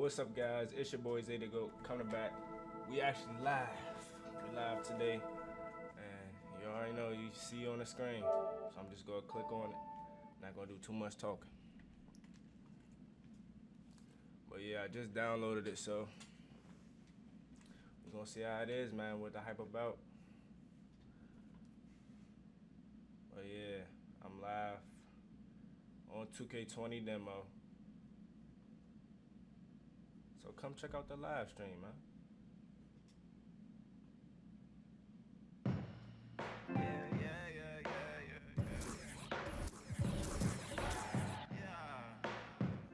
What's up, guys? It's your boy Zay the Goat coming back. We actually live. We live today, and you already know, you see on the screen. So I'm just gonna click on it. Not gonna do too much talking. But yeah, I just downloaded it, so we're gonna see how it is, man. What the hype about? But yeah, I'm live on 2K20 demo. So come check out the live stream, man.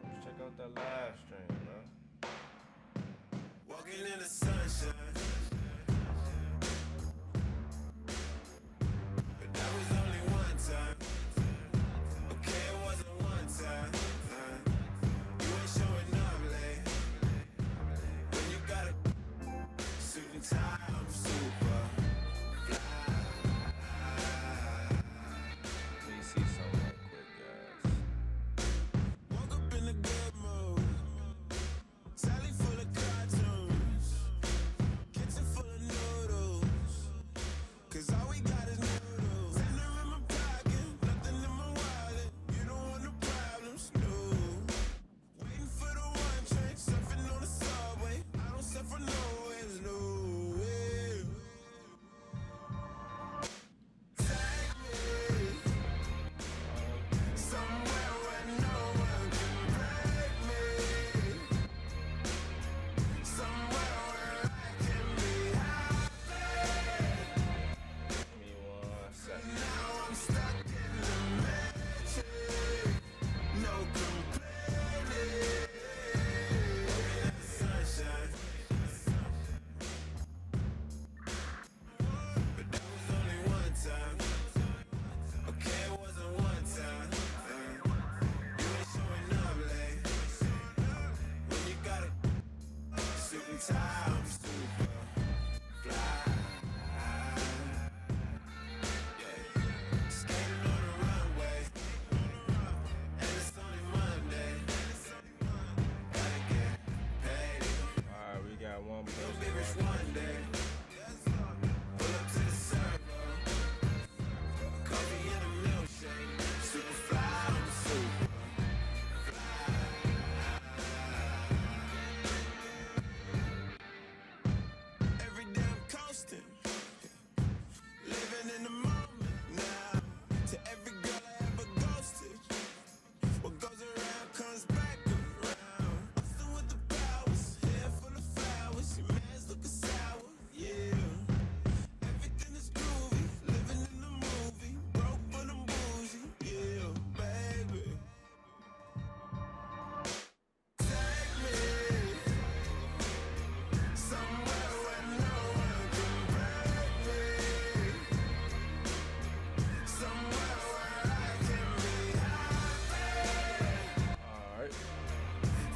Come check out the live stream, bro. Walking in the sunshine. But that was only one time. Okay, it wasn't one time. You ain't showing up late. When you got a suit and tie, I'm super fly. Let me see something real quick, guys. Woke up in a good mood. Sally full of cartoons. Kitchen full of noodles. Cause all we got is noodles. Tender in my pocket, nothing in my wallet. You don't want no problems, no. Waiting for the one train, surfing on the subway. I don't suffer nowhere, no way. Take me somewhere where no one can break me. Somewhere where I can be happy. Give me 1 second. Now I'm stuck in the magic. No complaining. Sunshine. But that was only one time. Okay, it wasn't one time. You ain't showing up late. When you got a suit and tie, I'm super fly. Yeah. Skating on the runway. And it's only Monday. Gotta get paid. Alright, we got one You'll be person. rich one day. Pull up to the servo. Coffee and a milkshake. Super fly, I'm super fly. Every day I'm coasting. Living in the moment now. To every girl I ever ghosted. What goes around comes back around. Bustin' with the powers, hair full of flowers. Your man's looking sour, yeah. Everything is groovy, living in the movie. Broke but I'm bougie, yeah, baby. Take me somewhere where no one can break me. Somewhere where I can be happy. Alright.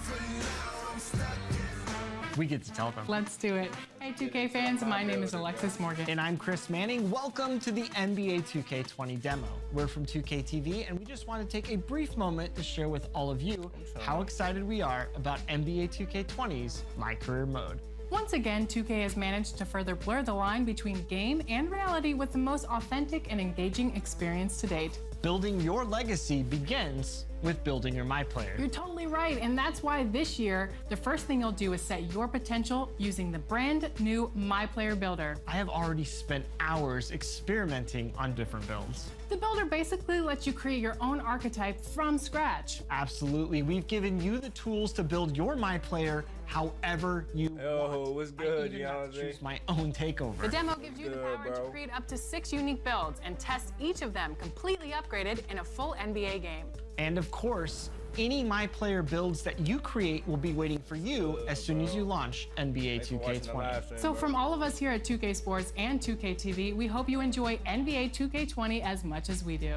For now I'm stuck in. We get to tell them. Let's do it. Hey 2K fans, my name is Alexis Morgan. And I'm Chris Manning. Welcome to the NBA 2K20 demo. We're from 2K TV, and we just want to take a brief moment to share with all of you how excited we are about NBA 2K20's My Career Mode. Once again, 2K has managed to further blur the line between game and reality with the most authentic and engaging experience to date. Building your legacy begins with building your My Player. You're totally right, and that's why this year, the first thing you'll do is set your potential using the brand new My Player Builder. I have already spent hours experimenting on different builds. The builder basically lets you create your own archetype from scratch. Absolutely, we've given you the tools to build your My Player however you Yo, want. what's good, I even got to Beyonce? choose my own takeover. The demo gives you the Good, power to bro. create up to 6 unique builds and test each of them completely upgraded in a full NBA game. And of course, any My Player builds that you create will be waiting for you as soon as you launch NBA Thanks for watching the live 2K20. stream, So bro. from all of us here at 2K Sports and 2K TV, we hope you enjoy NBA 2K20 as much as we do.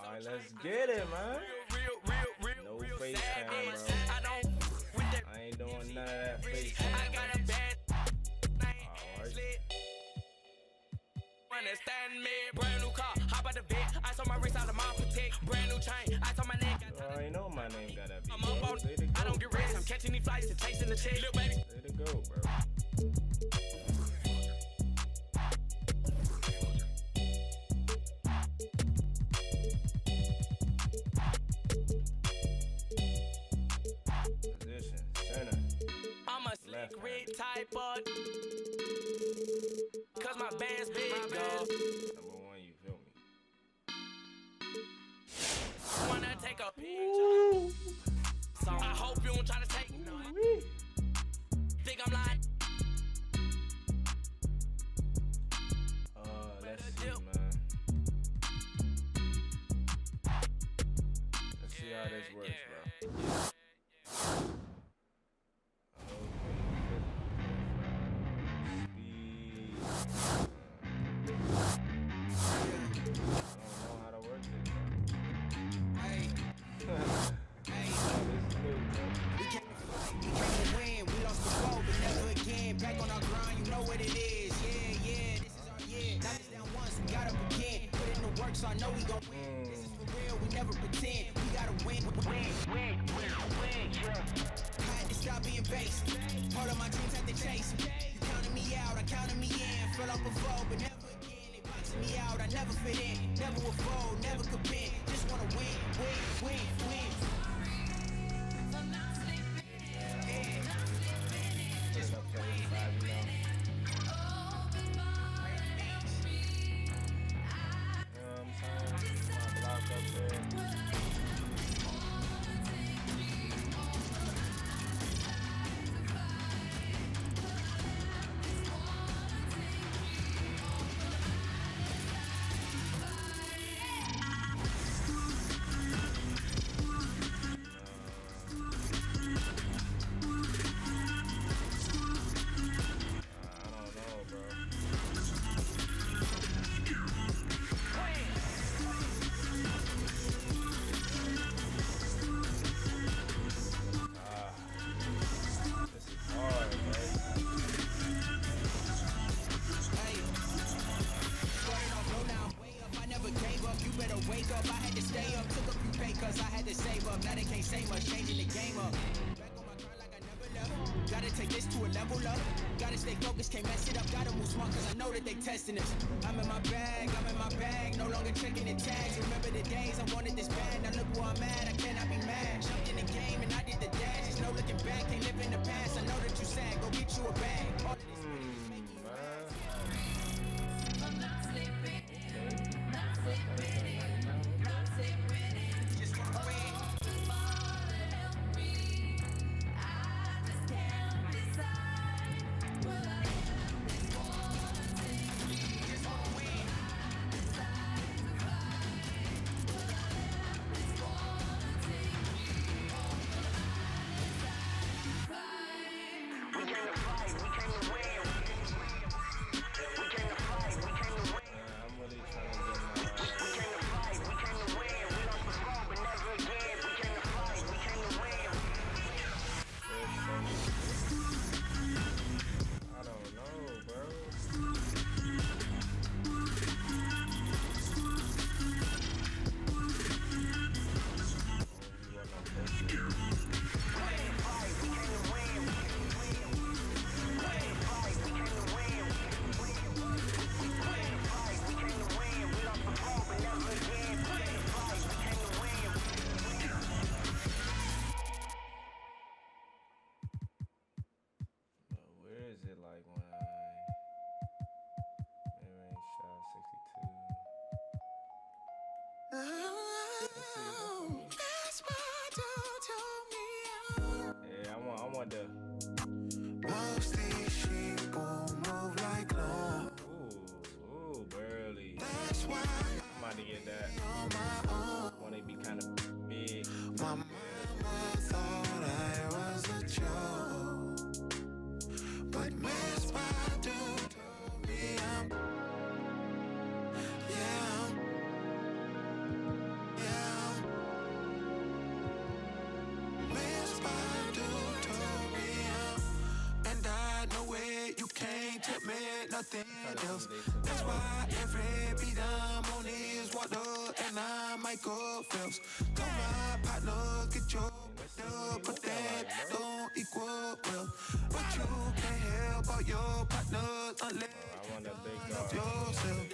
Alright, let's get it, man. No FaceTime, bro. I ain't doing none of that FaceTime. Alright. understand me. Brand new car, hop out the bed. Ice on my wrist, out of my protect. Brand new chain, ice on my neck. You already know my name gotta be. I'm up on, I don't get rest. I'm catching these flights and chasing the check. Little baby. Way to go, bro. Position, center. I'm a slick red type of. Cause my band's big, dog. Number one, you feel me? Wanna take a picture. So I hope you don't try to take none. Think I'm lying. Let's see, man. Let's see how this works, bro. So I know we gon' win. This is for real, we never pretend. We gotta win. Had to stop being basic. All of my dreams had to chase me. You counted me out, I counted me in. Fell off before, but never again. They boxing me out, I never fit in. Never will fold, never could bend. Just wanna win. Wake up, I had to stay up, took a few pay cuts, I had to save up. Now they can't say much, changing the game up. Back on my grind like I never left. Gotta take this to a level up. Gotta stay focused, can't mess it up. Gotta move smart, cause I know that they testing us. I'm in my bag, no longer checking the tags. Remember the days I wanted this bad, now look where I'm at, I cannot be mad. Jumped in the game and I did the dash. There's no looking back, can't live in the past. I know that you sad, go get you a bag. All of this money is making me mad. I'm not sleeping, not sleeping. We came to fight, we came to win. else. That's why every beat I'm on is walked up and I'm Michael Phelps. Told my partner, get your up, but that don't equal well. But you can't help out your partners unless you love yourself.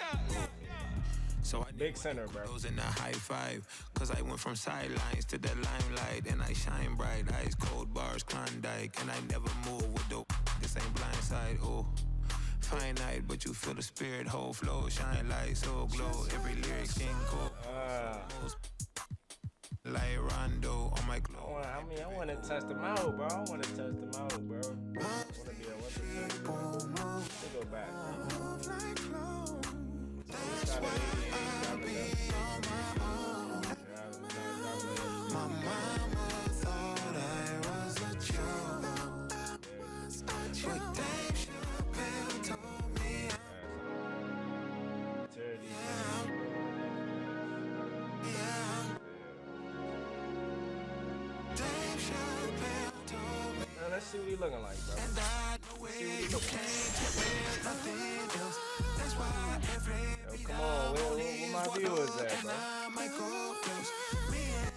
So I Big center, bro. those in the high five, cause I went from sidelines to the limelight, and I shine bright, ice cold bars, Klondike, and I never move with the this ain't blindside. Oh, finite, but you feel the spirit, whole flow, shine light, so glow. Every lyric skin cold, like Rondo on my glow. I want to test them out, bro. I want to test them out, bro. I want to be a representative. Let's go back. That's why I'll be on my own. My mama thought I was a joke, but Dave Chappelle told me Dave Chappelle told me. Now, let's see what he looking like, bro. And I know where you can't compare nothing else. That's why every Yo, come on, where my viewers at, bro?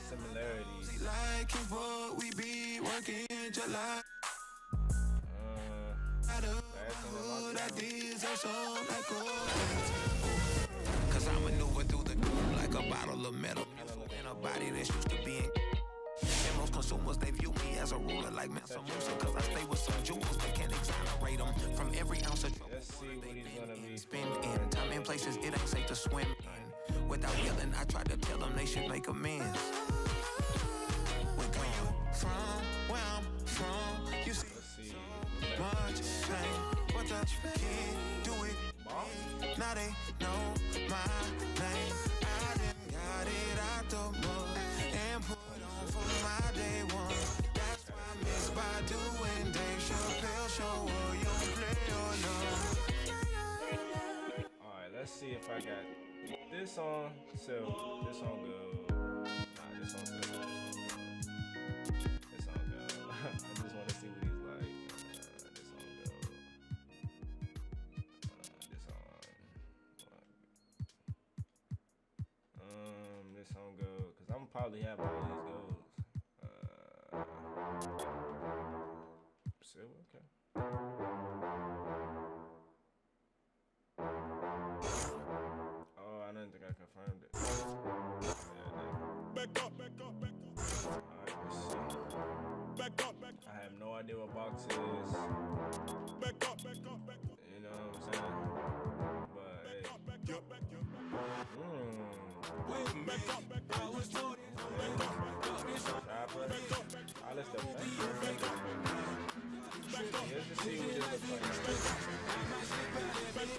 Similarities. Like what we be working July. Cause I maneuver through the like a bottle of metal. In a body that's used to being. And most consumers, they view me as a ruler like Mansa Musa. Cause I stay with some jewels, they can't exonerate them from every ounce of trouble. Let's see what he's gonna be. Spend in time and places it ain't safe to swim in. Without yelling, I tried to tell them they should make amends. Where you from? Where I'm from? You see much pain, but I can't do it. Now they know my name. I done got it out the mud and put on for my day one. That's why I miss by doing Dave Chappelle show. Or you play or no. Alright, let's see if I got this song. So this song go. Nah, this song go. This song go. I just want to see what he's like. This song go. This song. This song go. Cause I'm probably have all these goals. Silver, okay. Oh, I didn't think I confirmed it. Back up, back up, back up. Alright, let's see. Back up, back I have no idea what box is. up, back up, back up, back up. You know what I'm saying? But hey. Back up, back up, back up. Wait, Back up, back up. I was told it. Back up, back up. Chopper. I let's the back. Let's just see what this looks like.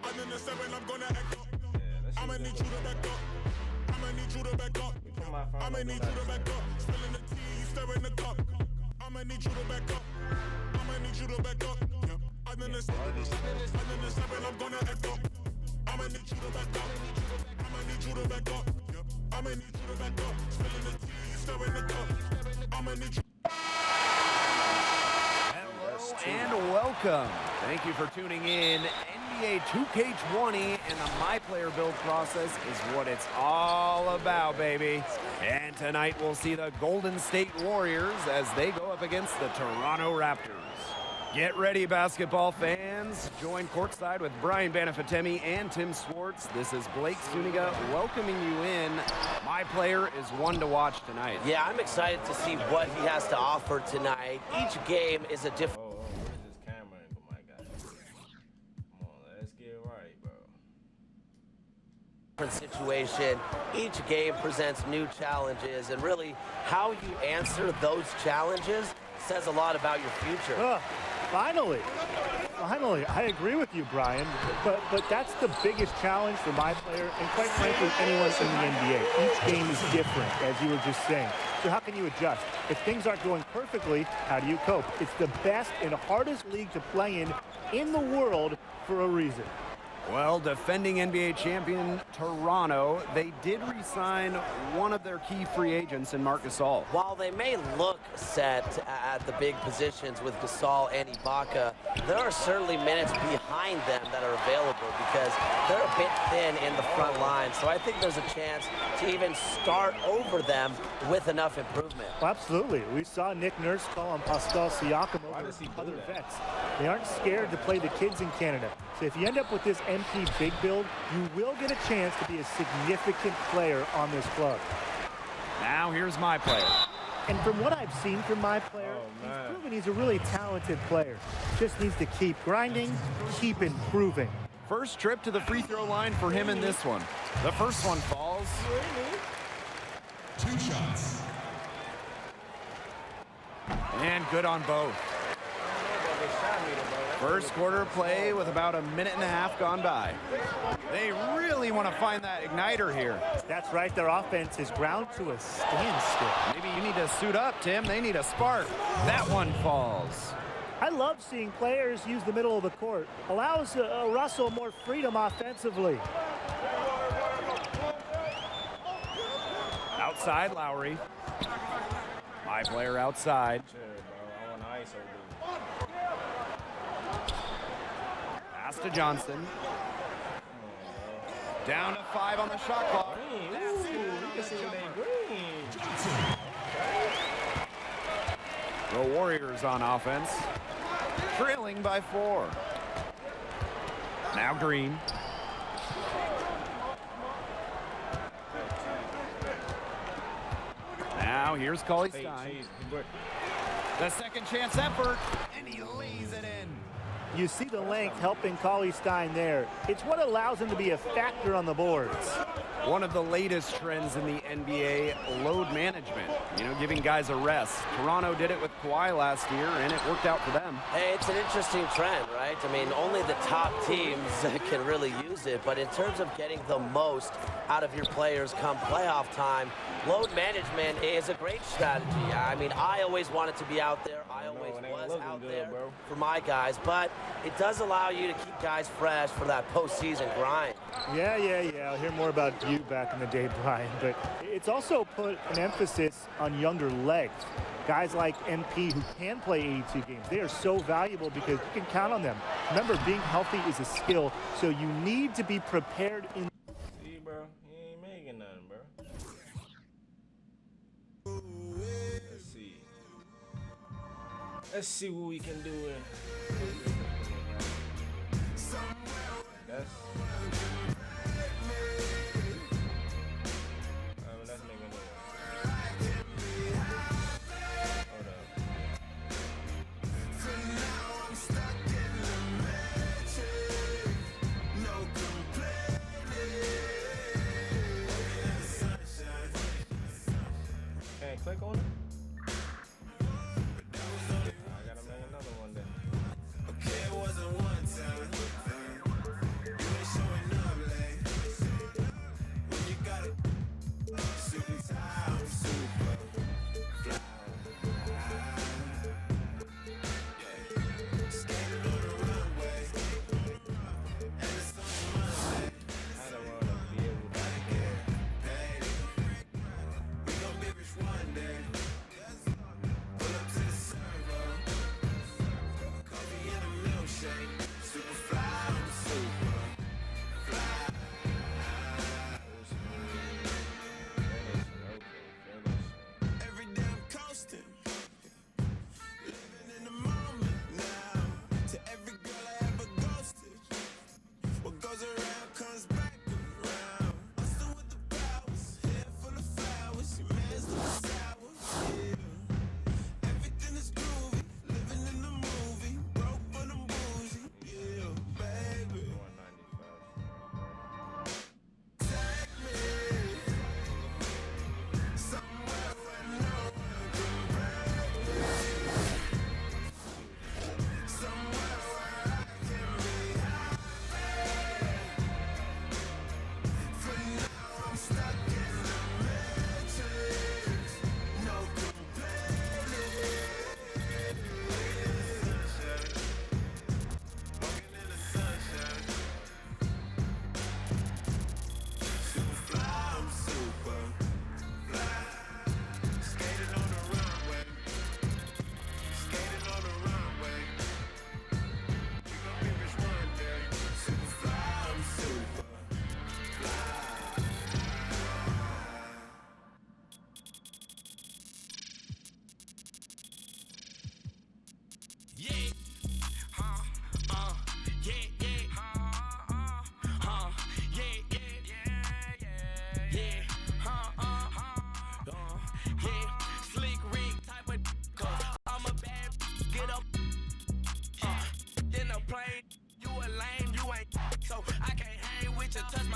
I'm in the 7, I'm gonna act up. Yeah, let's see I'ma what need this you to looks like. back up. I'ma need you to back up. Put my phone I'ma on need the you to back. back up. Spilling the tea, you stirring the cup. I'ma need you to back up. I'ma need you to back up. Yep. I'm in the 7, I'm gonna act up. I'ma need you to back up. I'ma need you to back up. Yep. I'ma need you to back up. Spilling the tea, you stirring the cup. I'ma need you. Hello and welcome. Thank you for tuning in. NBA 2K20 and the My Player build process is what it's all about, baby. And tonight we'll see the Golden State Warriors as they go up against the Toronto Raptors. Get ready, basketball fans. Join courtside with Brian Banafitemi and Tim Swartz. This is Blake Suniga welcoming you in. My Player is one to watch tonight. Yeah, I'm excited to see what he has to offer tonight. Each game is a different. Oh, where's this camera angle, my guy? Come on, let's get it right, bro. situation. Each game presents new challenges, and really how you answer those challenges says a lot about your future. Finally, I agree with you, Brian, but that's the biggest challenge for My Player and quite frankly anyone in the NBA. Each game is different, as you were just saying. So how can you adjust? If things aren't going perfectly, how do you cope? It's the best and hardest league to play in the world for a reason. Well, defending NBA champion Toronto, they did re-sign one of their key free agents in Marc Gasol. While they may look set at the big positions with Gasol and Ibaka, there are certainly minutes behind them that are available because they're a bit thin in the front line. So I think there's a chance to even start over them with enough improvement. Well, absolutely. We saw Nick Nurse call on Pascal Siakam Why over does he do other that? vets. They aren't scared to play the kids in Canada. So if you end up with this MP big build, you will get a chance to be a significant player on this club. Now here's my player. And from what I've seen from my player, Oh, man. he's proven he's a really talented player. Just needs to keep grinding, keep improving. First trip to the free throw line for him in this one. The first one falls. 2 shots. And good on both. First quarter play with about a minute and a half gone by. They really want to find that igniter here. That's right, their offense is ground to a standstill. Maybe you need to suit up, Tim. They need a spark. That one falls. I love seeing players use the middle of the court. Allows Russell more freedom offensively. Outside, Lowry. My player outside. Chill, bro. I want an ISO dude. Pass to Johnson. Down to 5 on the shot clock. Green. Ooh, you can see when they green. The Warriors on offense. Trailing by 4. Now Green. Now here's Cauley Hey, Stein. cheese. He worked. The second chance effort, and he lays it in. You see the length helping Cauley Stein there. It's what allows him to be a factor on the boards. One of the latest trends in the NBA, load management. You know, giving guys a rest. Toronto did it with Kawhi last year, and it worked out for them. Hey, it's an interesting trend, right? I mean, only the top teams can really use it, but in terms of getting the most out of your players come playoff time, load management is a great strategy. I mean, I always wanted to be out there. I always it ain't was looking out good, there bro. for my guys, but it does allow you to keep guys fresh for that postseason grind. Yeah. I'll hear more about you back in the day, Brian. But it's also put an emphasis on younger legs. Guys like MP who can play 82 games. They are so valuable because you can count on them. Remember, being healthy is a skill, so you need to be prepared in. See, bro, he ain't making nothing, bro. Let's see what we can do in. That's. Let's make a new one. Hold up. Can't click on it? I gotta make another one then. Okay, it wasn't one time. You ain't showing up.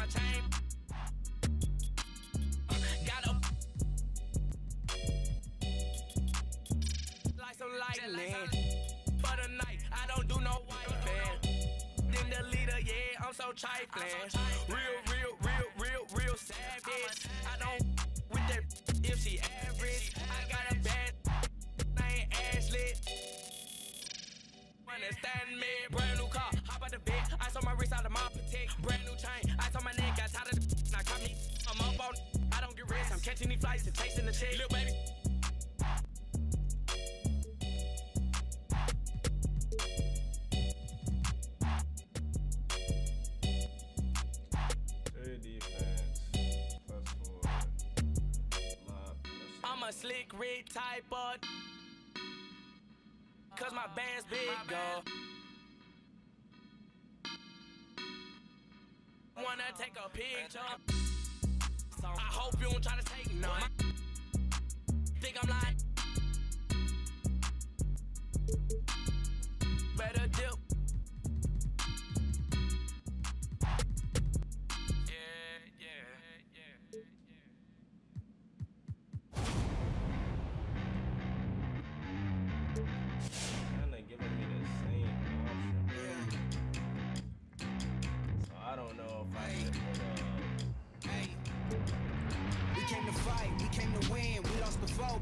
my chain. Got a like some lightning. For the night, I don't do no white fan. Then the leader, yeah, I'm so trifling. Real savage. I don't with that if she average. I got a bad name, Ashley. Understand me? Brand new car, hop out the bed. I saw my wrist out of my protect. Brand new chain, I saw my neck, got tired of the now caught me. I'm up on, I don't get rest. I'm catching these flights and chasing the check. Little baby. I'm a slick Rick type of, cause my band's big, though. Wanna take a picture? I hope you don't try to take none. Think I'm lying? Better dip.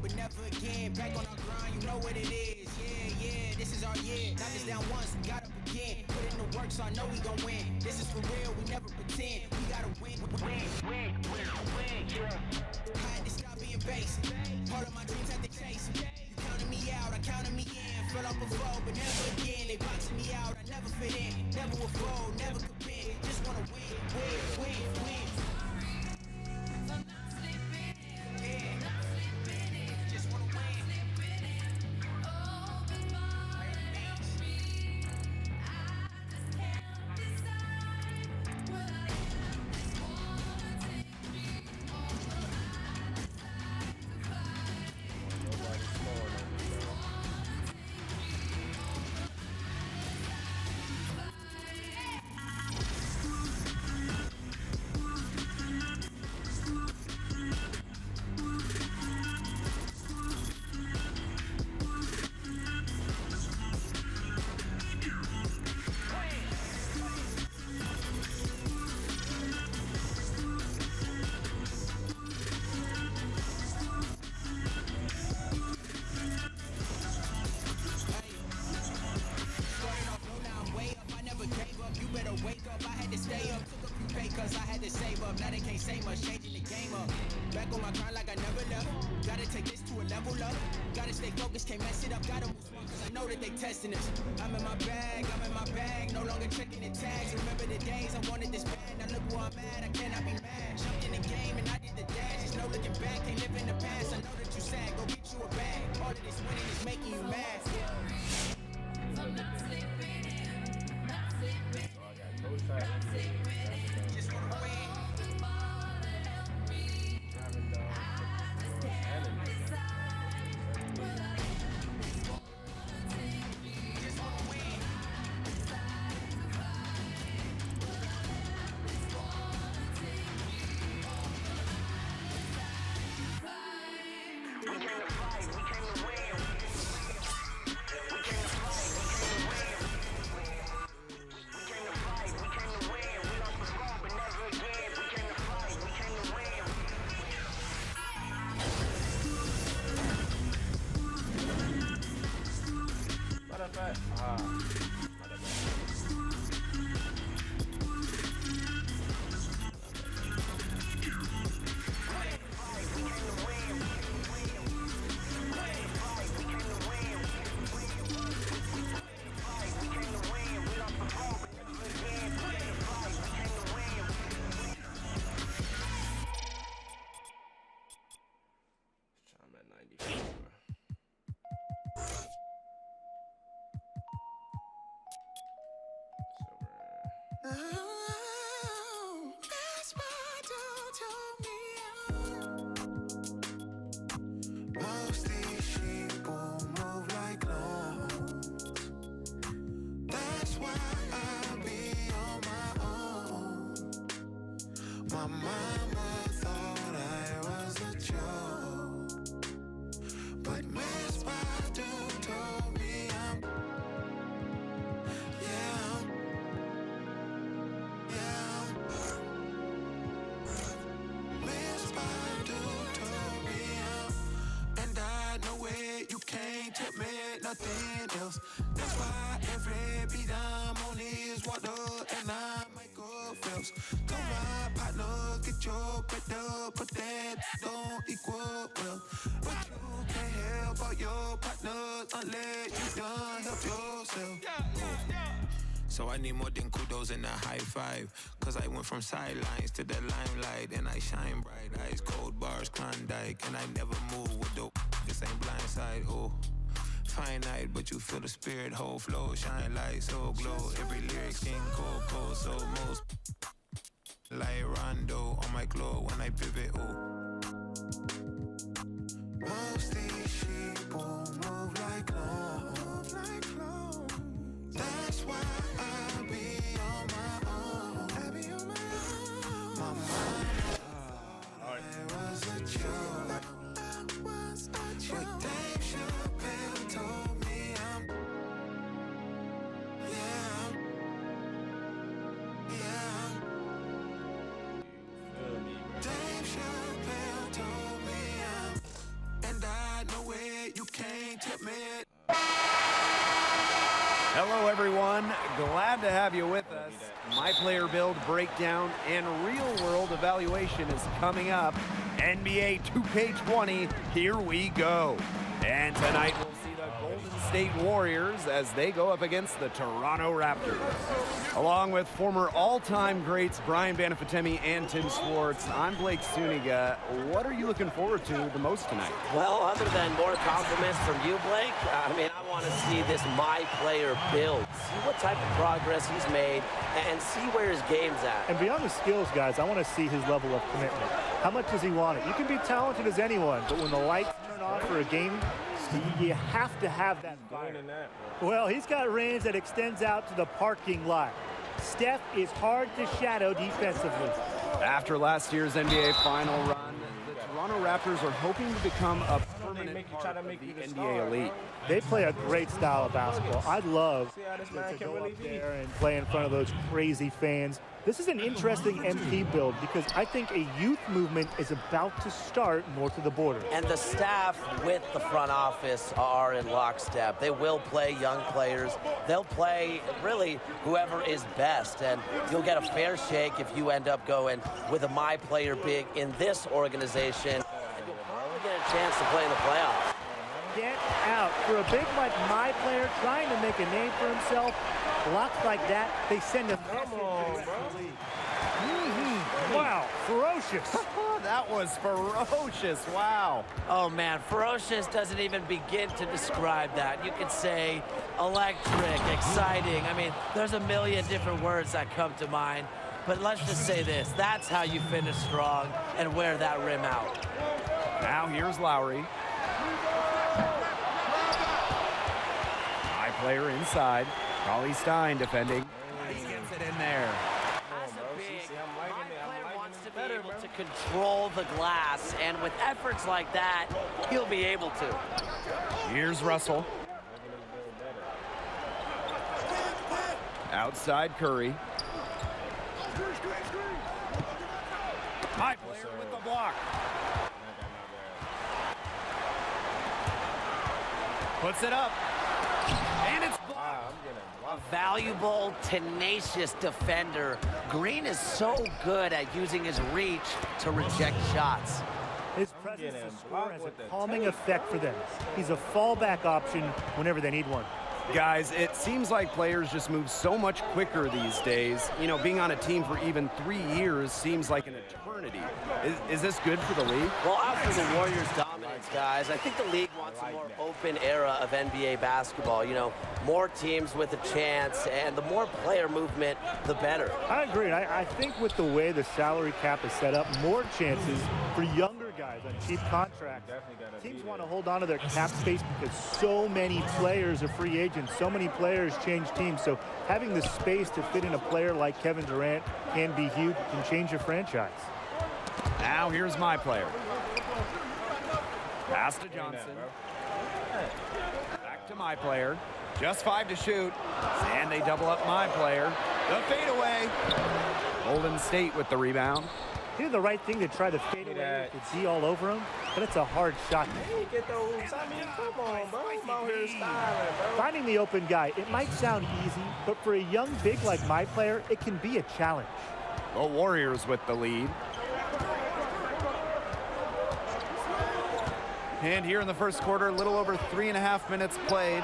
But never again, back on our grind, you know what it is. Yeah, this is our year. Knocked us down once, we got up again. Put in the work, so I know we gon' win. This is for real, we never pretend. We gotta win, yeah. I had to stop being basic. Part of my dreams had to chase them. You counted me out, I counted me in. Fell off before, but never again. They boxing me out, I never fit in. Never will fold, never could bend. Just wanna win. Testing us. I'm in my bag, no longer checking the tags. Remember the days I wanted this bad, now look where I'm at, I cannot be mad. Jumped in the game and I did the dash, there's no looking back, can't live in the past. I know that you sad, go get you a bag. All of this winning is making you mad. I'm not sleeping in, not sleeping in, not sleeping in. Just wanna win. My mama thought I was a joke, but Miss Badu told me I'm Miss Badu told me and I know it, you can't admit nothing else. That's why every beat I'm on is water and I make up fails. Tell my partner, get your bread up, but that don't equal well. But you can't help all your partners unless you done help yourself. So I need more than kudos and a high five. Cause I went from sidelines to the limelight and I shine bright. Ice cold bars, Klondike, and I never move with dope. This ain't blindside, oh. Finite, but you feel the spirit, whole flow, shine light, so glow. Every lyric skin cold, so most like Rondo on my glow when I pivot, oh. Most these sheep will move like clones. That's why I be on my own. My mind was a joke. But Dave Chappelle told me I'm Dave Chappelle told me and I know it, you can't admit. Hello, everyone. Glad to have you with us. My player build breakdown and real-world evaluation is coming up. NBA 2K20, here we go. And tonight we'll see the Golden State Warriors as they go up against the Toronto Raptors. Along with former all-time greats Brian Banafitemi and Tim Schwartz, I'm Blake Suniga. What are you looking forward to the most tonight? Well, other than more compliments from you, Blake, I want to see this my player build. See what type of progress he's made and see where his game's at. And beyond the skills, guys, I want to see his level of commitment. How much does he want it? You can be talented as anyone, but when the lights turn on for a game, you have to have that fire. Well, he's got range that extends out to the parking lot. Steph is hard to shadow defensively. After last year's NBA final run, the Toronto Raptors are hoping to become a permanent part of the NBA elite. They play a great style of basketball. I'd love to go up there and play in front of those crazy fans. This is an interesting MP build because I think a youth movement is about to start north of the border. And the staff with the front office are in lockstep. They will play young players. They'll play really whoever is best. And you'll get a fair shake if you end up going with a my player big in this organization. And you'll probably get a chance to play in the playoffs. Get out. For a big like my player trying to make a name for himself, blocks like that, they send a message to the rest of the league. Wow, ferocious. That was ferocious, wow. Oh man, ferocious doesn't even begin to describe that. You could say electric, exciting. There's a million different words that come to mind. But let's just say this, that's how you finish strong and wear that rim out. Now here's Lowry. High player inside. Cauley Stein defending. He gets it in there. Be able to control the glass, and with efforts like that, he'll be able to. Here's Russell. Outside Curry. High player with the block. Puts it up. And it's blocked. A valuable, tenacious defender. Green is so good at using his reach to reject shots. His presence to score has a calming effect for them. He's a fallback option whenever they need one. Guys, it seems like players just move so much quicker these days. You know, being on a team for even 3 years seems like an eternity. Is this good for the league? Well, after the Warriors' dominance, guys, I think the league wants a more open era of NBA basketball. You know, more teams with a chance, and the more player movement, the better. I agree. I think with the way the salary cap is set up, more chances for younger guys guys on cheap contracts. Definitely gotta Teams be want to there. hold on to their cap space because so many players are free agents. So many players change teams. So having the space to fit in a player like Kevin Durant can be huge, can change your franchise. Now here's my player. Pass to Ain't Johnson. that, bro? Back to my player. Just 5 to shoot. And they double up my player. The fadeaway. Golden State with the rebound. He did the right thing to try to fade away with the D all over him, but it's a hard shot. Hey, get those. I mean, come on, bro. I'm out here styling, bro. Finding the open guy, it might sound easy, but for a young big like my player, it can be a challenge. The Warriors with the lead. And here in the first quarter, a little over 3.5 minutes played.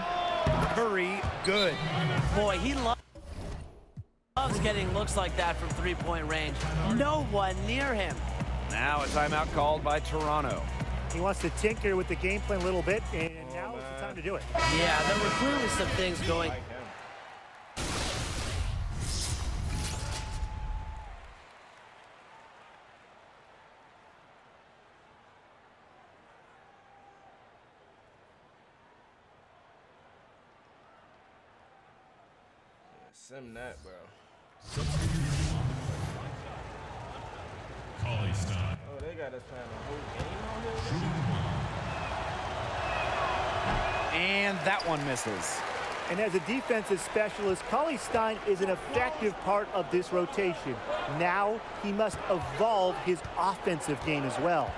Curry, good. Boy, he loves getting looks like that from three-point range. No one near him. Now a timeout called by Toronto. He wants to tinker with the game plan a little bit, and now is the time to do it. Yeah, there were clearly some things going. Like him. Sim that, bro. Oh, they got us playing a whole game on here? And that one misses. And as a defensive specialist, Cauley Stein is an effective part of this rotation. Now he must evolve his offensive game as well.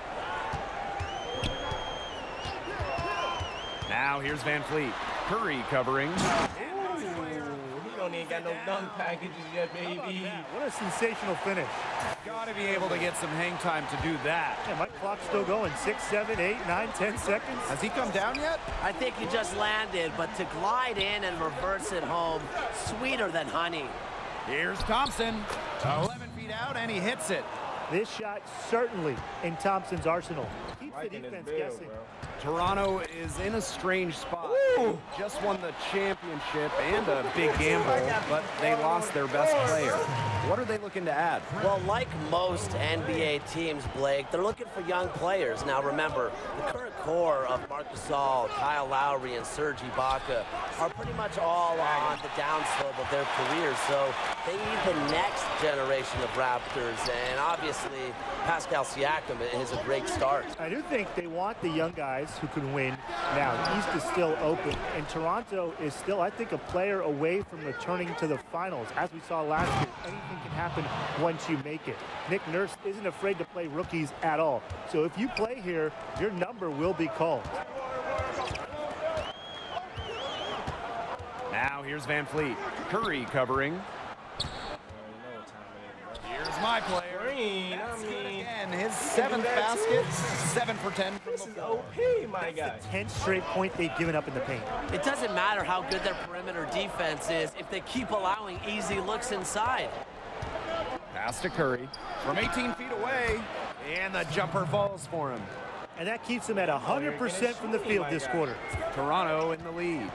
Now here's Van Fleet. Curry covering. He don't even got no dunk packages yet, baby. What a sensational finish. Gotta be able to get some hang time to do that. Yeah, my clock's still going. 6, 7, 8, 9, 10 seconds. Has he come down yet? I think he just landed, but to glide in and reverse it home, sweeter than honey. Here's Thompson. 11 feet out, and he hits it. This shot certainly in Thompson's arsenal. Keeps the Liking his defense build, guessing. bro. Toronto is in a strange spot. Just won the championship and a big gamble, but they lost their best player. What are they looking to add? Well, like most NBA teams, Blake, they're looking for young players. Now, remember, the current core of Marc Gasol, Kyle Lowry, and Serge Ibaka are pretty much all on the downslope of their careers, so they need the next generation of Raptors, and obviously, Pascal Siakam is a great start. I do think they want the young guys who can win. Now, the East is still open, and Toronto is still, I think, a player away from returning to the finals. As we saw last year, anything can happen once you make it. Nick Nurse isn't afraid to play rookies at all. So if you play here, your number will be called. Now here's Van Fleet. Curry covering. Here's my player. Green, I That's good mean, again. His 7th basket. 7 for 10 from this the is floor. OP, my guy. 10th straight point they've given up in the paint. It doesn't matter how good their perimeter defense is if they keep allowing easy looks inside. Pass to Curry from 18 feet away, and the jumper falls for him. And that keeps them at 100% from the field this quarter. Toronto in the lead.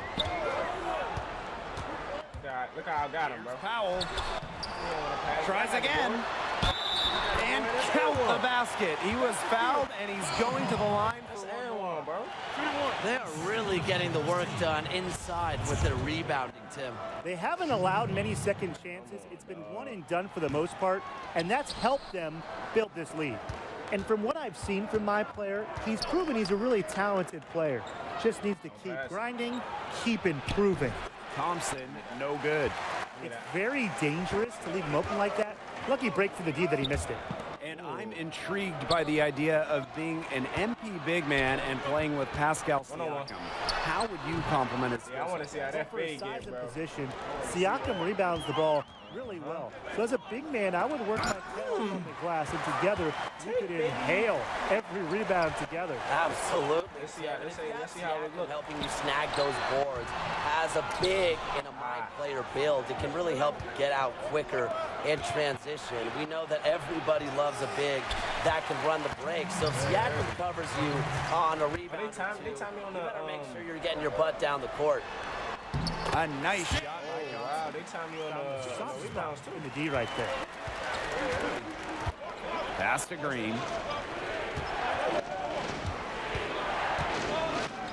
Look how I got him, bro. Powell tries again, and count the basket. He was fouled, and he's going to the line for And one, bro. They are really getting the work done inside with their rebounding, Tim. They haven't allowed many second chances. It's been one and done for the most part, and that's helped them build this lead. And from what I've seen from my player, he's proven he's a really talented player. Just needs to keep grinding, keep improving. Thompson, no good. It's very dangerous to leave him open like that. Lucky break for the D that he missed it. And I'm intrigued by the idea of being an MP big man and playing with Pascal Siakam. How would you compliment his Yeah, I want to see how that For his fade size get, and bro. position, Siakam rebounds the ball really well. So as a big man, I would work my tail on the glass, and together we could inhale every rebound together. Absolutely. Let's see how it looks. Helping you snag those boards. As a big in a my player build, it can really help you get out quicker in transition. We know that everybody loves a big that can run the break. So if Siakam covers you on a rebound, They time me on you the. better make sure you're getting your butt down the court. A nice shot. Oh, wow, they time me on the rebounds too. In the D right there. Pass to Green.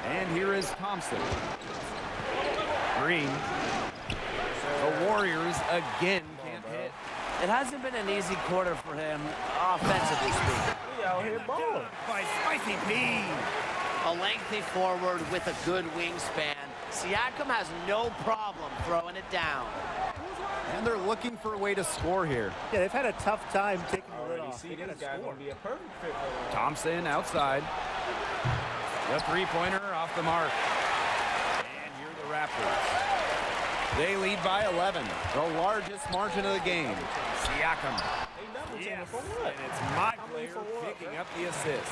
And here is Thompson. Green. The Warriors again can't hit. It hasn't been an easy quarter for him offensively speaking. He out here balling. By Spicy P. A lengthy forward with a good wingspan. Siakam has no problem throwing it down. And they're looking for a way to score here. Yeah, they've had a tough time taking the lid Already off. see They this gotta guy score. gonna be a perfect fit for them. Thompson outside. The three-pointer off the mark. And here are the Raptors. They lead by 11, the largest margin of the game. Siakam. They double teaming for what? And it's my player picking up the assist.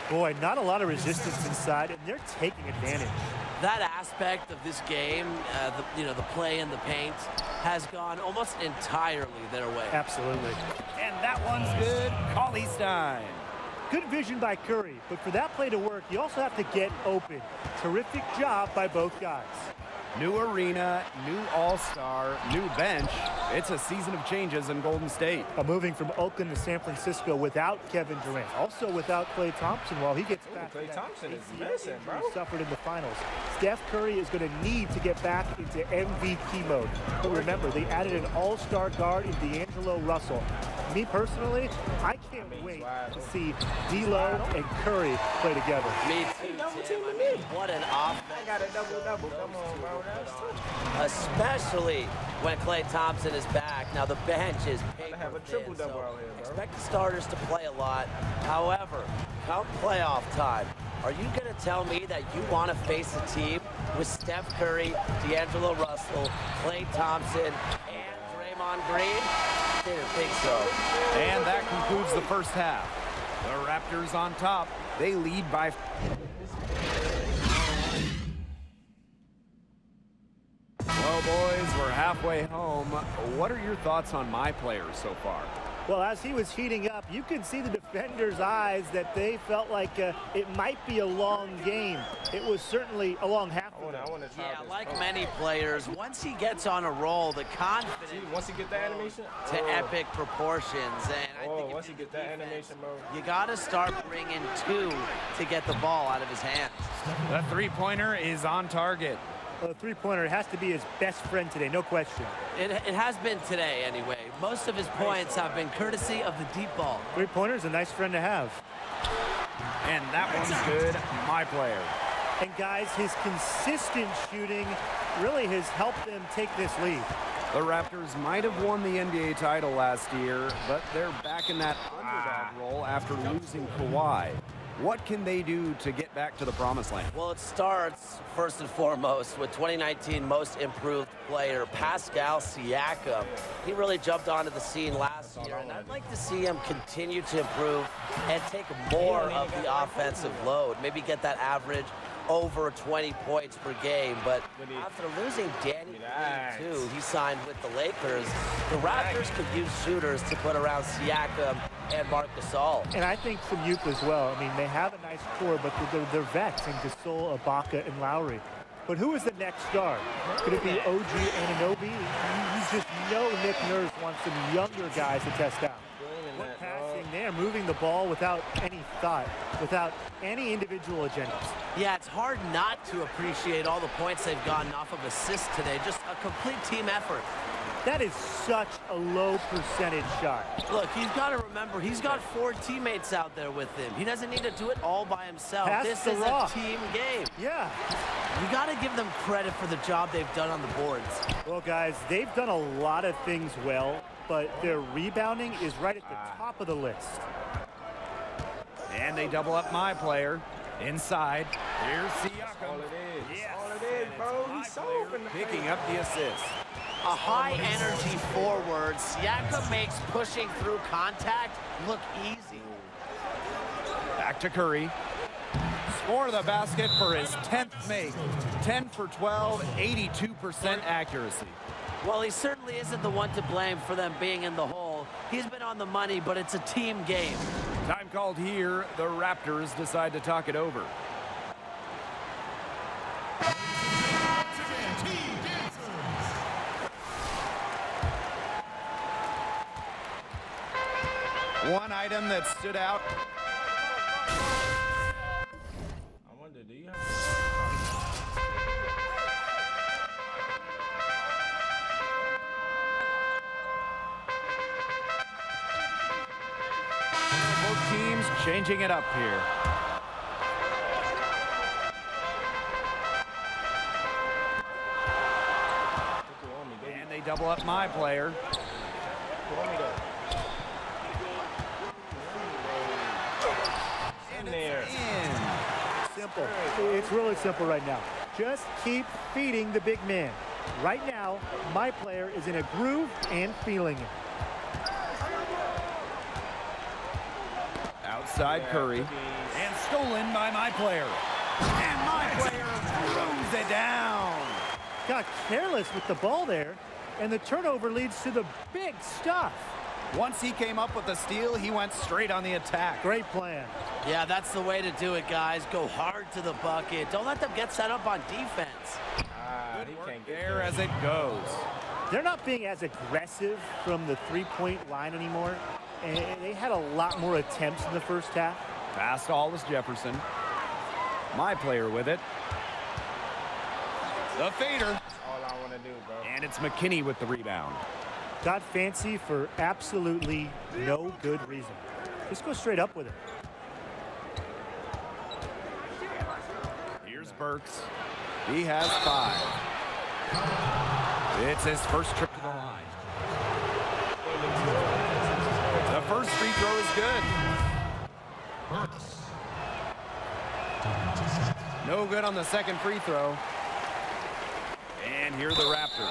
Boy, not a lot of resistance inside, and they're taking advantage. That aspect of this game, the play in the paint, has gone almost entirely their way. Absolutely. And that one's good. Cauley Stein. Good vision by Curry, but for that play to work, you also have to get open. Terrific job by both guys. New arena, new all-star, new bench. It's a season of changes in Golden State. Moving from Oakland to San Francisco without Kevin Durant, also without Klay Thompson while he gets back. Klay to that Thompson is ACL missing, injury bro. he suffered in the finals. Steph Curry is going to need to get back into MVP mode. But remember, they added an all-star guard in D'Angelo Russell. Me personally, I can't wait to see D'Lo and Curry play together. Me too, Tim. I mean, what an offense. I got a double-double. Come on, bro. That's tough. Especially when Klay Thompson is back. Now the bench is paper have a thin, triple-double so out here, bro. expect the starters to play a lot. However, come playoff time, are you going to tell me that you want to face a team with Steph Curry, D'Angelo Russell, Klay Thompson, and Draymond Green? Didn't think so. And that concludes the first half. The Raptors on top. They lead by... Well, boys, we're halfway home. What are your thoughts on my players so far? Well, as he was heating up, you could see the defenders' eyes that they felt like it might be a long game. It was certainly a long half. I want to try Yeah, this. like many players, once he gets on a roll, the confidence See, once you get that animation, to epic proportions. And I think if once you you're get the that defense, animation, bro. you got to start bringing two to get the ball out of his hands. The three-pointer is on target. Well, the three-pointer has to be his best friend today, no question. It has been today, anyway. Most of his points have been courtesy of the deep ball. Three-pointer is a nice friend to have. And that one's good. My player. And guys, his consistent shooting really has helped them take this lead. The Raptors might have won the NBA title last year, but they're back in that underdog role after losing Kawhi. What can they do to get back to the promised land? Well, it starts first and foremost with 2019 Most Improved Player Pascal Siakam. He really jumped onto the scene last year, and I'd like to see him continue to improve and take more of the offensive load. Maybe get that average over 20 points per game. But after losing Danny Green, too, he signed with the Lakers. The Raptors could use shooters to put around Siakam and Marc Gasol. And I think some youth as well. I mean, they have a nice core, but they're vets in Gasol, Ibaka, and Lowry. But who is the next star? Could it be OG Anunoby? You just know Nick Nurse wants some younger guys to test out. What passing there, moving the ball without any thought, without any individual agendas. Yeah, it's hard not to appreciate all the points they've gotten off of assists today. Just a complete team effort. That is such a low percentage shot. Look, he's got to remember, he's got 4 teammates out there with him. He doesn't need to do it all by himself. Pass This the is rock. a team game. Yeah. You got to give them credit for the job they've done on the boards. Well, guys, they've done a lot of things well, but their rebounding is right at the top of the list. And they double up my player. Inside. Here's Siakam. All it is. Yes. All it is, bro. He's so in the Picking up the assist. A high-energy forward, Siakam makes pushing through contact look easy. Back to Curry. Score the basket for his 10th make. 10 for 12, 82% accuracy. Well, he certainly isn't the one to blame for them being in the hole. He's been on the money, but it's a team game. Time called here. The Raptors decide to talk it over. One item that stood out. I wonder, do you have changing it up here. And they double up my player. In there. Simple. It's really simple right now. Just keep feeding the big man. Right now, my player is in a groove and feeling it. Outside Curry. And stolen by my player. And my player throws it down. Got careless with the ball there, and the turnover leads to the big stuff. Once he came up with the steal, he went straight on the attack. Great plan. Yeah, that's the way to do it, guys. Go hard to the bucket. Don't let them get set up on defense. He can't get There as it goes. They're not being as aggressive from the three-point line anymore, and they had a lot more attempts in the first half. Pass to Hollis Jefferson. My player with it. The fader. That's all I want to do, bro. And it's McKinney with the rebound. Got fancy for absolutely no good reason. Just go straight up with it. Here's Burks. He has 5. It's his first trip to the line. The first free throw is good. No good on the second free throw. And here are the Raptors.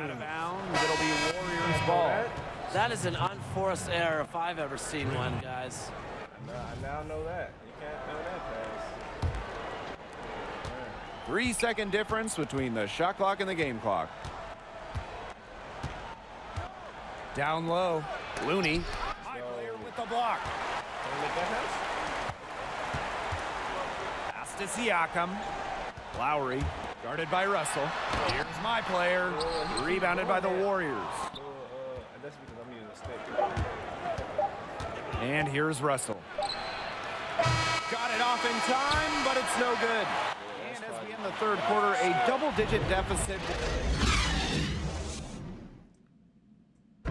Out of bounds. It'll be Warriors ball. That is an unforced error if I've ever seen one, guys. I now know that. You can't throw that pass. 3-second difference between the shot clock and the game clock. Down low. Looney. My player with the block. Can we make that pass? Pass to Siakam. Lowry. Guarded by Russell. Here's my player. Rebounded by the Warriors. That's because I'm using a stick. And here's Russell. Got it off in time, but it's no good. And as we end the third quarter, a double-digit deficit.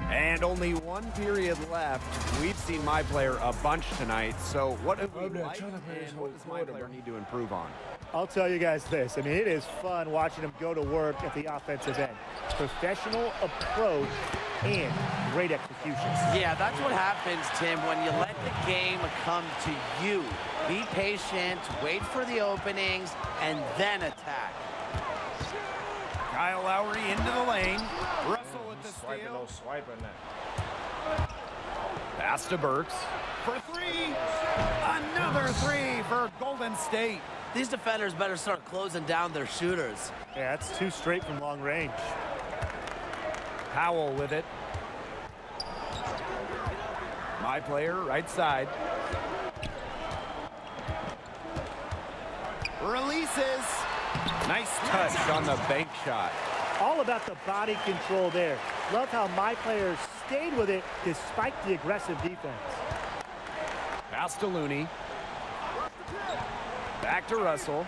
And only one period left. We've seen my player a bunch tonight. So what have we liked and what does my player need to improve on? I'll tell you guys this. I mean, it is fun watching him go to work at the offensive end. Professional approach and great execution. Yeah, that's what happens, Tim, when you let the game come to you. Be patient, wait for the openings, and then attack. Kyle Lowry into the lane. Russell with the Swiping, steal. no swiping that. Pass to Burks for 3. Another 3 for Golden State. These defenders better start closing down their shooters. Yeah, that's 2 straight from long range. Powell with it. My player, right side. Releases. Nice touch on the bank shot. All about the body control there. Love how my players stayed with it despite the aggressive defense. Pass to Looney. Back to Russell.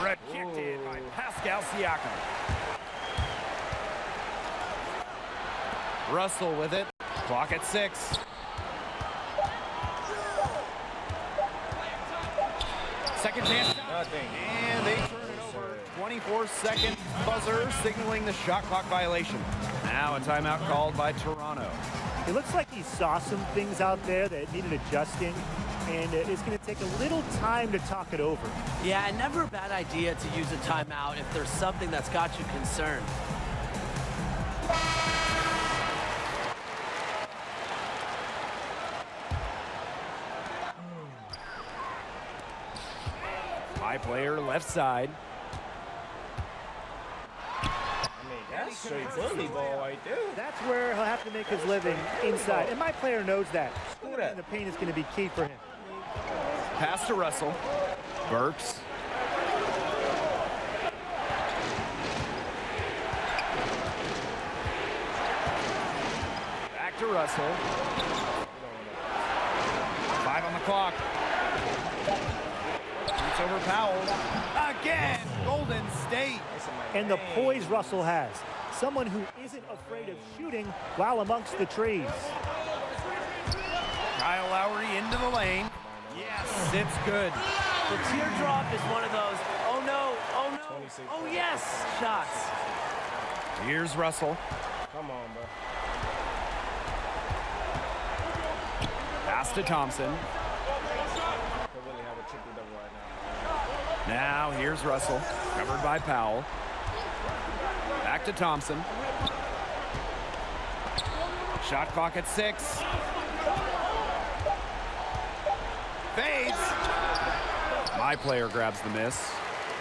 Rejected by Pascal Siakam. Russell with it. Clock at 6. Second chance. Nothing. And they turn it over. 24-second buzzer signaling the shot clock violation. Now a timeout called by Toronto. It looks like he saw some things out there that needed adjusting, and it's going to take a little time to talk it over. Yeah, and never a bad idea to use a timeout if there's something that's got you concerned. My player left side. I mean, that's straight bully ball right there. That's where he'll have to make his living inside, and my player knows that. Look at that. And the paint is going to be key for him. Pass to Russell. Burks. Back to Russell. 5 on the clock. Shoots over Powell. Again, Golden State. And the poise Russell has. Someone who isn't afraid of shooting while amongst the trees. Kyle Lowry into the lane. Yes, it's good. The teardrop is one of those, oh no, oh no, 26. oh yes, shots. Here's Russell. Come on, bro. Pass to Thompson. Could really have a triple double right now. Now here's Russell, covered by Powell. Back to Thompson. Shot clock at 6. Fades. My player grabs the miss.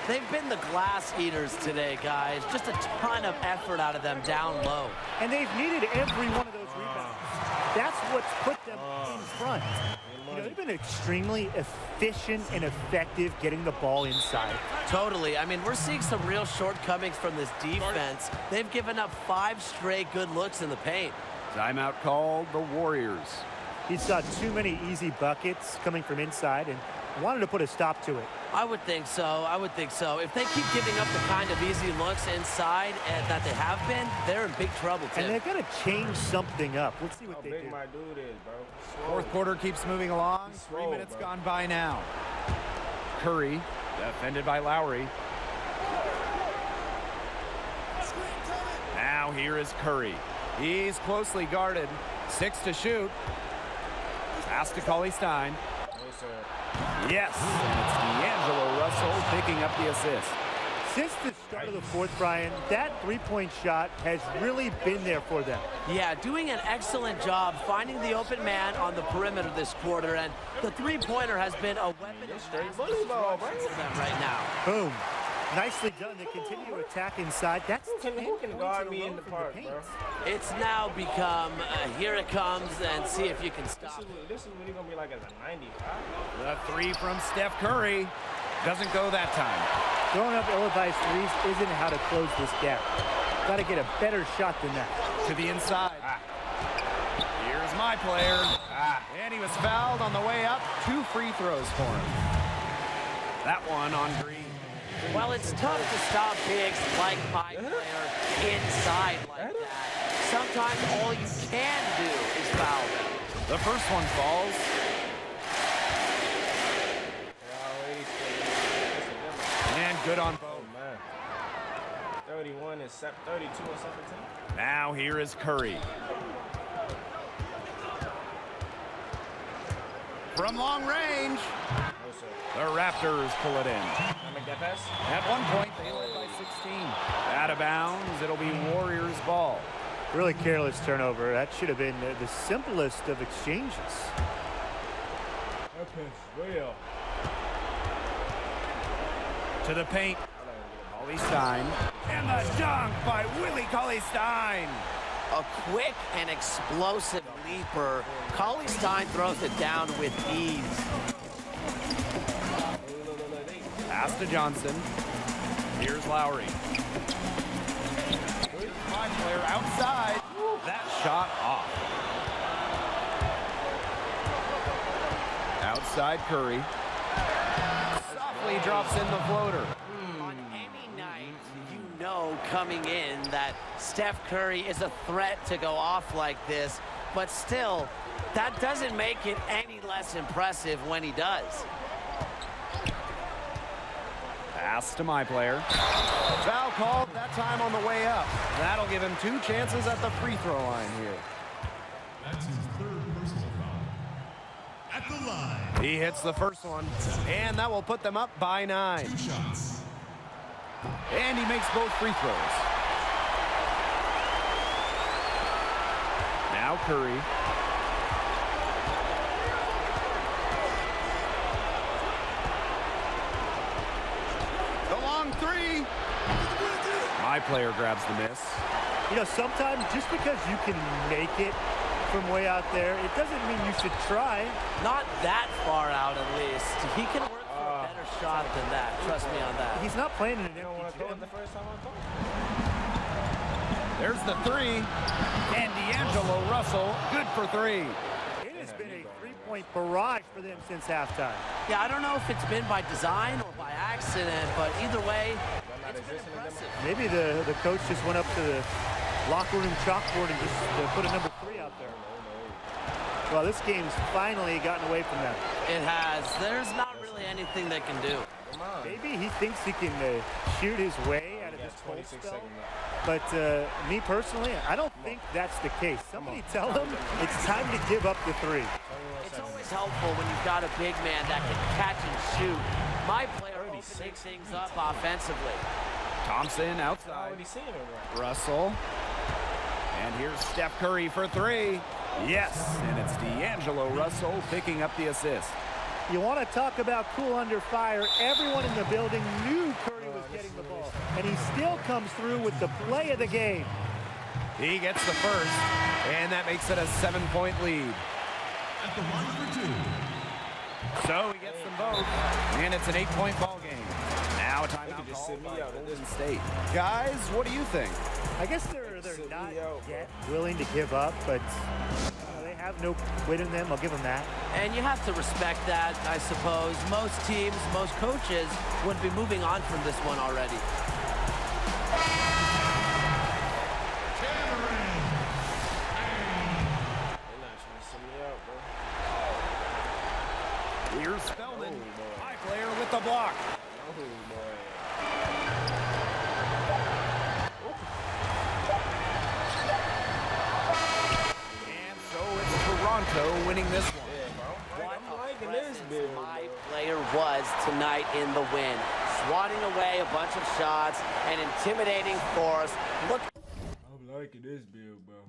They've been the glass eaters today, guys. Just a ton of effort out of them down low. And they've needed every one of those rebounds. That's what's put them in front. You know, they've been extremely efficient and effective getting the ball inside. Totally. I mean, we're seeing some real shortcomings from this defense. They've given up 5 straight good looks in the paint. Timeout called the Warriors. He saw too many easy buckets coming from inside and wanted to put a stop to it. I would think so. I would think so. If they keep giving up the kind of easy looks inside that they have been, they're in big trouble, Tim. And they've got to change something up. Let's see what How they big do. my dude is, bro. Swole. Fourth quarter keeps moving along. He's 3 swole, minutes bro. gone by now. Curry, defended by Lowry. Now here is Curry. He's closely guarded. 6 to shoot. Pass to Cauley-Stein. No, sir. Yes, and it's D'Angelo Russell picking up the assist. Since the start of the fourth, Brian, that three-point shot has really been there for them. Yeah, doing an excellent job finding the open man on the perimeter this quarter, and the three-pointer has been a weapon of straight mass volleyball, destruction for them right now. Boom. Nicely done. They continue to attack inside. That's Who 10 can points guard in a me row in the from park, paint. bro? It's now become, here it comes, and see if you can stop it. This is really gonna be like as a 95. The 3 from Steph Curry doesn't go that time. Throwing up ill-advised threes isn't how to close this gap. Got to get a better shot than that. To the inside. Here's my player. And he was fouled on the way up. 2 free throws for him. That one on Green. Well, it's tough to stop bigs like my player inside like that. Sometimes all you can do is foul them. The first one falls. And good on both. Oh, man. 31 and 32 and 17. Now here is Curry. From long range, No, sir. the Raptors pull it in. Can I make that pass? At one point, they led by 16. Out of bounds, it'll be Warriors ball. Really careless turnover. That should have been the simplest of exchanges. That pass way off. To the paint, Cauley-Stein. And the dunk by Willie Cauley-Stein. A quick and explosive leaper. Cauley-Stein throws it down with ease. Pass to Johnson. Here's Lowry. My player outside. That shot off. Outside Curry. Softly drops in the floater. On any night, you know coming in that Steph Curry is a threat to go off like this, but still, that doesn't make it any less impressive when he does. Pass to my player. Foul called that time on the way up. That'll give him 2 chances at the free throw line here. That's his 3rd personal foul. At the line. He hits the first one, and that will put them up by 9. 2 shots. And he makes both free throws. Now Curry. The long 3. My player grabs the miss. You know, sometimes just because you can make it from way out there, it doesn't mean you should try. Not that far out, at least. He can work for a better shot than that. Trust me on that. He's not playing in an You don't want empty to throw gym. it the first time I throw. There's the 3. And D'Angelo Russell, good for 3. It has been a three-point barrage for them since halftime. Yeah, I don't know if it's been by design or by accident, but either way, it's been impressive. Maybe the coach just went up to the locker room chalkboard and just put a number 3 out there. Well, this game's finally gotten away from them. It has. There's not really anything they can do. Come on. Maybe he thinks he can shoot his way out of this cold 26 spell. seconds left. But me personally, I don't think that's the case. Somebody tell him it's time to give up the three. 21 It's seconds. always helpful when you've got a big man that can catch and shoot. My player opening 36 things up offensively. Thompson I outside. already seen it right. Russell. And here's Steph Curry for three. Yes, and it's D'Angelo Russell picking up the assist. You want to talk about cool under fire. Everyone in the building knew Curry was getting the ball, and he still comes through with the play of the game. He gets the first, and that makes it a 7-point lead. At the line for two. So he gets them both, and it's an 8-point ball game. Now a timeout could just call sit me by out at Golden this State. Guys, what do you think? I guess they're Sit not me out, yet willing to give up, but they have no quit in them. I'll give them that. And you have to respect that, I suppose. Most teams, most coaches would be moving on from this one already. They're not trying to sit me out, bro. Here's Spelman. Oh, boy. High player with the block. Oh, boy. And so it's Toronto winning this one. Yeah, bro. What I'm a liking this presence build, my bro. player was tonight in the win. Swatting away a bunch of shots and intimidating force. Look. I'm liking this build, bro.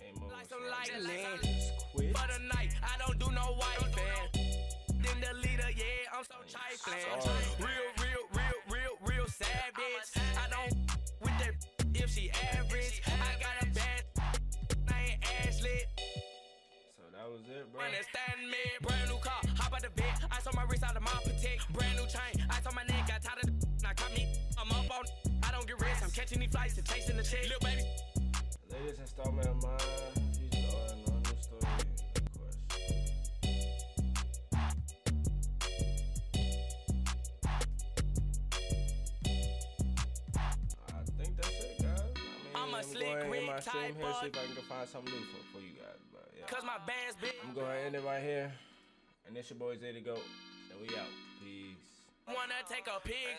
Ain't moving. Like some so I lightning. just quit. For the night, I don't do no white fan. Then the leader, yeah, I'm so trifling. Real savage. I don't with that if she average. I got a bad name Ashley. So that was it, bro. Understand me? Brand new car, hop out the bed. Ice on my wrist, out of my protect. Brand new chain, ice on my neck. Got tired of the now caught me. I'm up on. I don't get rest. I'm catching these flights and chasing the check. Little baby. Latest installment of mine. Future or no new story. Of course. I think that's it, guys. I'm a I'm slick going to end Rick my stream type here, see boy. if I can find something new for you guys. But yeah, Cause my band's big. I'm going to end it right here. And it's your boy Zay to go. And we out. Peace. Wanna take a picture.